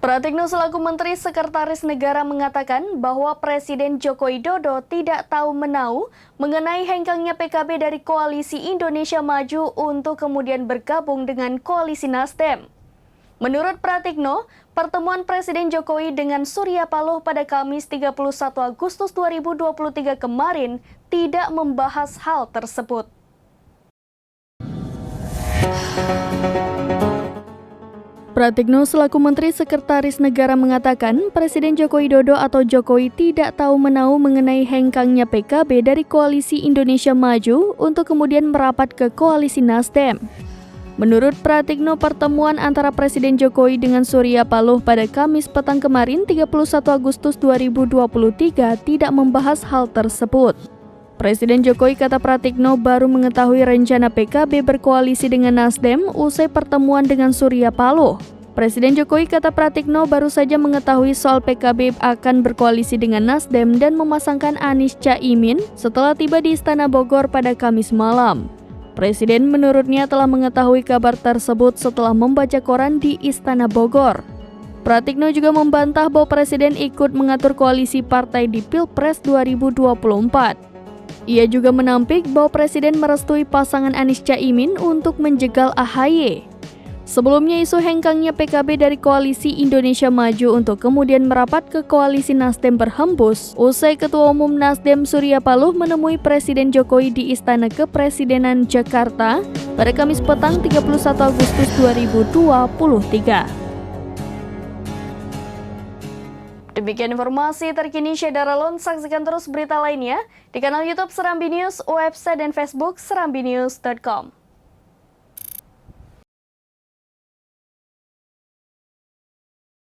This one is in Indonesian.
Pratikno selaku Menteri Sekretaris Negara mengatakan bahwa Presiden Joko Widodo tidak tahu menau mengenai hengkangnya PKB dari Koalisi Indonesia Maju untuk kemudian bergabung dengan Koalisi Nasdem. Menurut Pratikno, pertemuan Presiden Jokowi dengan Surya Paloh pada Kamis 31 Agustus 2023 kemarin tidak membahas hal tersebut. Pratikno selaku Menteri Sekretaris Negara mengatakan Presiden Joko Widodo atau Jokowi tidak tahu menau mengenai hengkangnya PKB dari Koalisi Indonesia Maju untuk kemudian merapat ke Koalisi Nasdem. Menurut Pratikno, pertemuan antara Presiden Jokowi dengan Surya Paloh pada Kamis petang kemarin 31 Agustus 2023 tidak membahas hal tersebut. Presiden Jokowi, kata Pratikno, baru mengetahui rencana PKB berkoalisi dengan Nasdem usai pertemuan dengan Surya Paloh. Presiden Jokowi, kata Pratikno, baru saja mengetahui soal PKB akan berkoalisi dengan Nasdem dan memasangkan Anies Caimin setelah tiba di Istana Bogor pada Kamis malam. Presiden menurutnya telah mengetahui kabar tersebut setelah membaca koran di Istana Bogor. Pratikno juga membantah bahwa Presiden ikut mengatur koalisi partai di Pilpres 2024. Ia juga menampik bahwa Presiden merestui pasangan Anies Caimin untuk menjegal AHY. Sebelumnya isu hengkangnya PKB dari Koalisi Indonesia Maju untuk kemudian merapat ke Koalisi Nasdem berhembus usai Ketua Umum Nasdem Surya Paloh menemui Presiden Jokowi di Istana Kepresidenan Jakarta pada Kamis petang 31 Agustus 2023. Demikian informasi terkini Syedara Lon. Saksikan terus berita lainnya di kanal YouTube Serambi News, website dan Facebook serambinews.com.